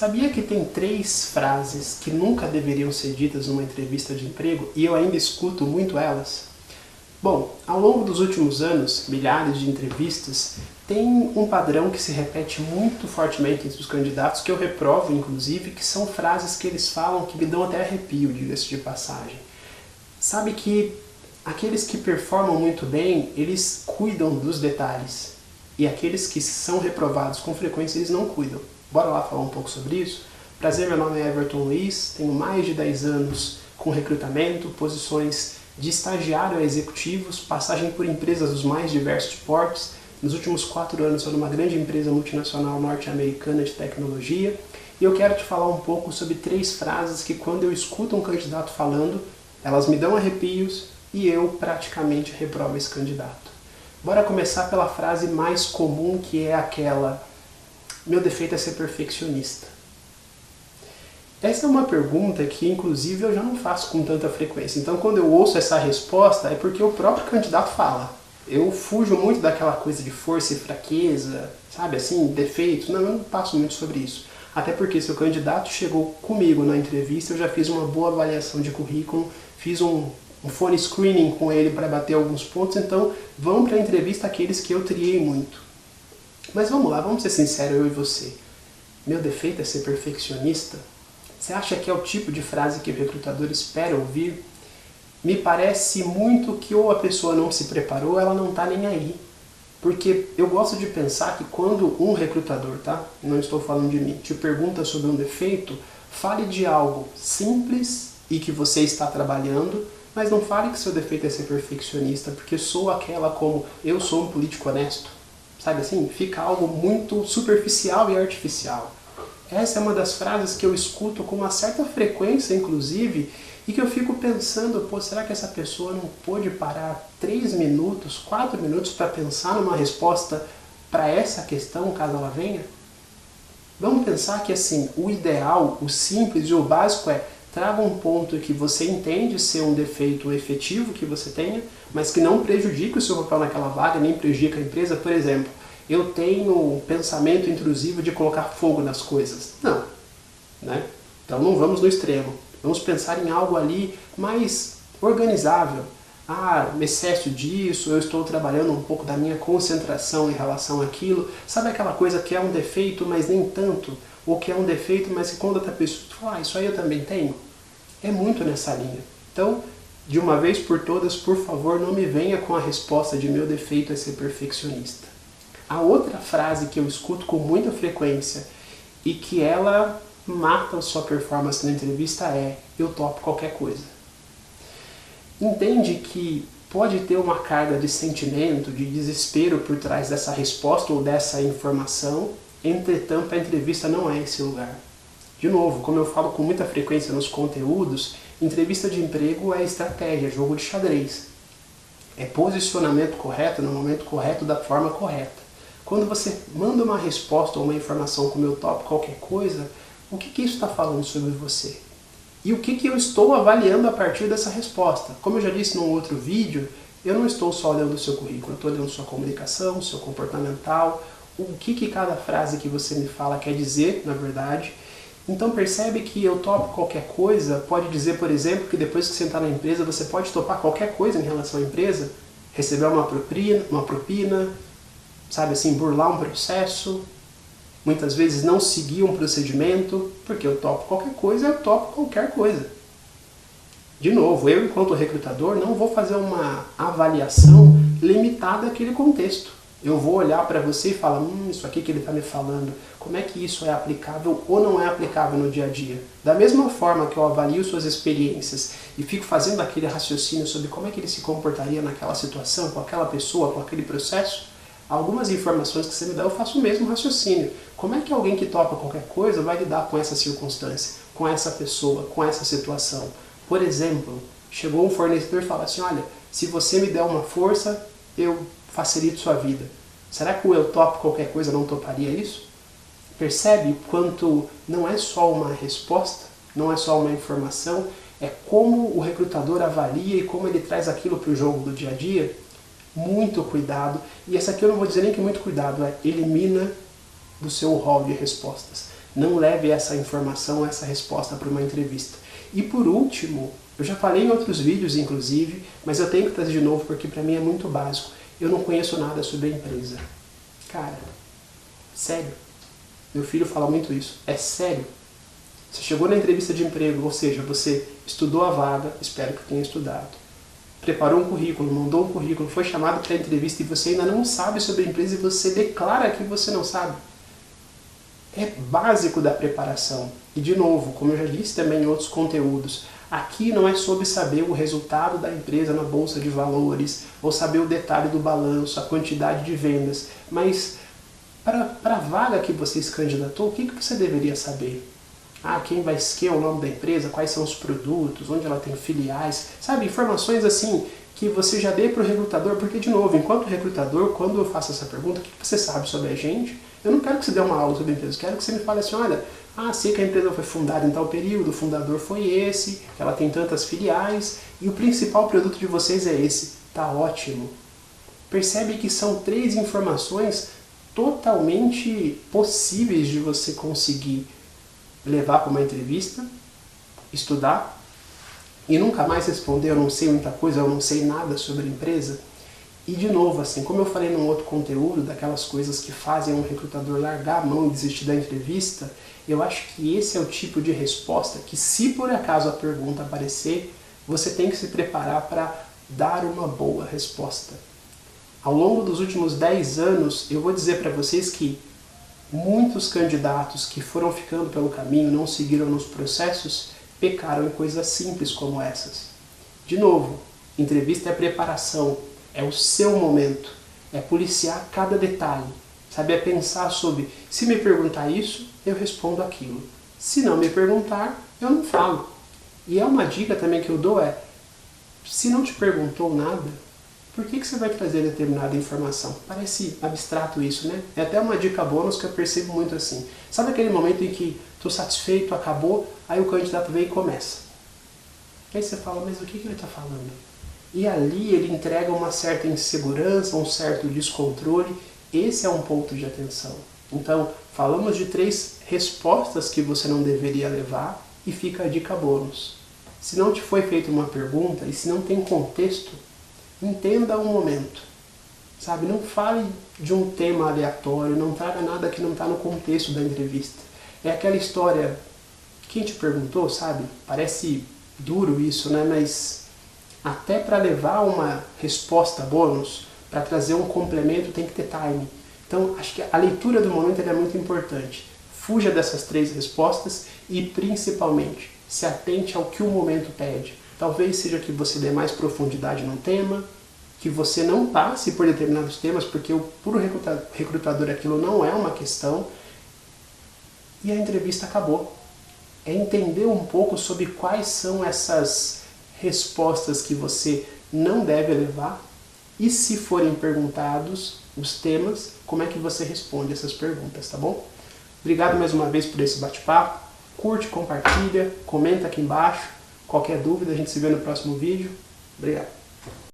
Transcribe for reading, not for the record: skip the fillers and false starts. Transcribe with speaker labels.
Speaker 1: Sabia que tem 3 frases que nunca deveriam ser ditas numa entrevista de emprego e eu ainda escuto muito elas? Bom, ao longo dos últimos anos, milhares de entrevistas, tem um padrão que se repete muito fortemente entre os candidatos, que eu reprovo inclusive, que são frases que eles falam que me dão até arrepio, diga-se de passagem. Sabe que aqueles que performam muito bem, eles cuidam dos detalhes, e aqueles que são reprovados com frequência, eles não cuidam. Bora lá falar um pouco sobre isso? Prazer, meu nome é Everton Luiz, tenho mais de 10 anos com recrutamento, posições de estagiário a executivos, passagem por empresas dos mais diversos portes. Nos últimos 4 anos sou numa grande empresa multinacional norte-americana de tecnologia, e eu quero te falar um pouco sobre 3 frases que quando eu escuto um candidato falando, elas me dão arrepios e eu praticamente reprovo esse candidato. Bora começar pela frase mais comum, que é aquela: meu defeito é ser perfeccionista. Essa é uma pergunta que, inclusive, eu já não faço com tanta frequência. Então, quando eu ouço essa resposta, é porque o próprio candidato fala. Eu fujo muito daquela coisa de força e fraqueza, sabe, assim, defeitos. Não, eu não passo muito sobre isso. Até porque se o candidato chegou comigo na entrevista, eu já fiz uma boa avaliação de currículo, fiz um phone screening com ele para bater alguns pontos, então vão para a entrevista aqueles que eu triei muito. Mas vamos lá, vamos ser sinceros, eu e você. Meu defeito é ser perfeccionista? Você acha que é o tipo de frase que o recrutador espera ouvir? Me parece muito que ou a pessoa não se preparou, ou ela não está nem aí. Porque eu gosto de pensar que quando um recrutador, tá? Não estou falando de mim, te pergunta sobre um defeito, fale de algo simples e que você está trabalhando, mas não fale que seu defeito é ser perfeccionista, porque sou aquela como eu sou um político honesto. Sabe assim? Fica algo muito superficial e artificial. Essa é uma das frases que eu escuto com uma certa frequência, inclusive, e que eu fico pensando, pô, será que essa pessoa não pôde parar 3 minutos, 4 minutos para pensar numa resposta para essa questão, caso ela venha? Vamos pensar que, assim, o ideal, o simples e o básico é: traga um ponto que você entende ser um defeito efetivo que você tenha, mas que não prejudique o seu papel naquela vaga, nem prejudique a empresa. Por exemplo, eu tenho um pensamento intrusivo de colocar fogo nas coisas. Não, né? Então não vamos no extremo. Vamos pensar em algo ali mais organizável. Ah, excesso disso, eu estou trabalhando um pouco da minha concentração em relação àquilo. Sabe aquela coisa que é um defeito, mas nem tanto? Ou que é um defeito, mas que quando outra pessoa fala, isso aí eu também tenho? É muito nessa linha. Então, de uma vez por todas, por favor, não me venha com a resposta de meu defeito é ser perfeccionista. A outra frase que eu escuto com muita frequência e que ela mata a sua performance na entrevista é: eu topo qualquer coisa. Entende que pode ter uma carga de sentimento, de desespero por trás dessa resposta ou dessa informação, entretanto a entrevista não é esse lugar. De novo, como eu falo com muita frequência nos conteúdos, entrevista de emprego é estratégia, jogo de xadrez. É posicionamento correto, no momento correto, da forma correta. Quando você manda uma resposta ou uma informação como eu topo qualquer coisa, o que isso está falando sobre você? E o que eu estou avaliando a partir dessa resposta? Como eu já disse num outro vídeo, eu não estou só olhando o seu currículo, eu estou olhando sua comunicação, seu comportamental, o que cada frase que você me fala quer dizer, na verdade. Então percebe que eu topo qualquer coisa, pode dizer, por exemplo, que depois que você entrar na empresa, você pode topar qualquer coisa em relação à empresa, receber uma propina, sabe assim, burlar um processo, muitas vezes não seguir um procedimento, porque eu topo qualquer coisa, eu topo qualquer coisa. De novo, eu enquanto recrutador não vou fazer uma avaliação limitada àquele contexto. Eu vou olhar para você e falar, isso aqui que ele está me falando, como é que isso é aplicável ou não é aplicável no dia a dia? Da mesma forma que eu avalio suas experiências e fico fazendo aquele raciocínio sobre como é que ele se comportaria naquela situação, com aquela pessoa, com aquele processo, algumas informações que você me dá, eu faço o mesmo raciocínio. Como é que alguém que topa qualquer coisa vai lidar com essa circunstância, com essa pessoa, com essa situação? Por exemplo, chegou um fornecedor e fala assim, olha, se você me der uma força, eu facilito sua vida. Será que o eu topo qualquer coisa não toparia isso? Percebe o quanto não é só uma resposta, não é só uma informação, é como o recrutador avalia e como ele traz aquilo para o jogo do dia a dia? Muito cuidado. E essa aqui eu não vou dizer nem que muito cuidado, elimina do seu hall de respostas. Não leve essa informação, essa resposta para uma entrevista. E por último, eu já falei em outros vídeos inclusive, mas eu tenho que trazer de novo porque para mim é muito básico. Eu não conheço nada sobre a empresa. Cara, sério. Meu filho fala muito isso. É sério. Você chegou na entrevista de emprego, ou seja, você estudou a vaga, espero que tenha estudado, preparou um currículo, mandou um currículo, foi chamado para a entrevista e você ainda não sabe sobre a empresa e você declara que você não sabe. É básico da preparação. E de novo, como eu já disse também em outros conteúdos, aqui não é sobre saber o resultado da empresa na bolsa de valores, ou saber o detalhe do balanço, a quantidade de vendas, mas para a vaga que você se candidatou, o que você deveria saber? Quem é o nome da empresa, quais são os produtos, onde ela tem filiais, sabe? Informações assim que você já dê para o recrutador, porque de novo, enquanto recrutador, quando eu faço essa pergunta, o que você sabe sobre a gente? Eu não quero que você dê uma aula sobre a empresa, eu quero que você me fale assim, olha, sei que a empresa foi fundada em tal período, o fundador foi esse, ela tem tantas filiais, e o principal produto de vocês é esse. Tá ótimo. Percebe que são 3 informações totalmente possíveis de você conseguir levar para uma entrevista, estudar, e nunca mais responder, eu não sei muita coisa, eu não sei nada sobre a empresa. E de novo, assim, como eu falei num outro conteúdo, daquelas coisas que fazem um recrutador largar a mão e desistir da entrevista, eu acho que esse é o tipo de resposta que, se por acaso a pergunta aparecer, você tem que se preparar para dar uma boa resposta. Ao longo dos últimos 10 anos, eu vou dizer para vocês que muitos candidatos que foram ficando pelo caminho, não seguiram nos processos, pecaram em coisas simples como essas. De novo, entrevista é preparação, é o seu momento, é policiar cada detalhe, sabe? É pensar sobre, se me perguntar isso, eu respondo aquilo. Se não me perguntar, eu não falo. E é uma dica também que eu dou se não te perguntou nada, por que você vai trazer determinada informação? Parece abstrato isso, né? É até uma dica bônus que eu percebo muito assim. Sabe aquele momento em que estou satisfeito, acabou, aí o candidato vem e começa. Aí você fala, mas o que ele está falando? E ali ele entrega uma certa insegurança, um certo descontrole. Esse é um ponto de atenção. Então, falamos de 3 respostas que você não deveria levar e fica a dica bônus. Se não te foi feita uma pergunta e se não tem contexto, entenda o momento, sabe? Não fale de um tema aleatório, não traga nada que não está no contexto da entrevista. É aquela história, quem te perguntou, sabe? Parece duro isso, né? Mas até para levar uma resposta bônus, para trazer um complemento, tem que ter time. Então, acho que a leitura do momento é muito importante. Fuja dessas 3 respostas e, principalmente, se atente ao que o momento pede. Talvez seja que você dê mais profundidade no tema, que você não passe por determinados temas, porque o puro recrutador aquilo não é uma questão, e a entrevista acabou. É entender um pouco sobre quais são essas respostas que você não deve levar, e se forem perguntados os temas, como é que você responde essas perguntas, tá bom? Obrigado mais uma vez por esse bate-papo. Curte, compartilha, comenta aqui embaixo. Qualquer dúvida, a gente se vê no próximo vídeo. Obrigado.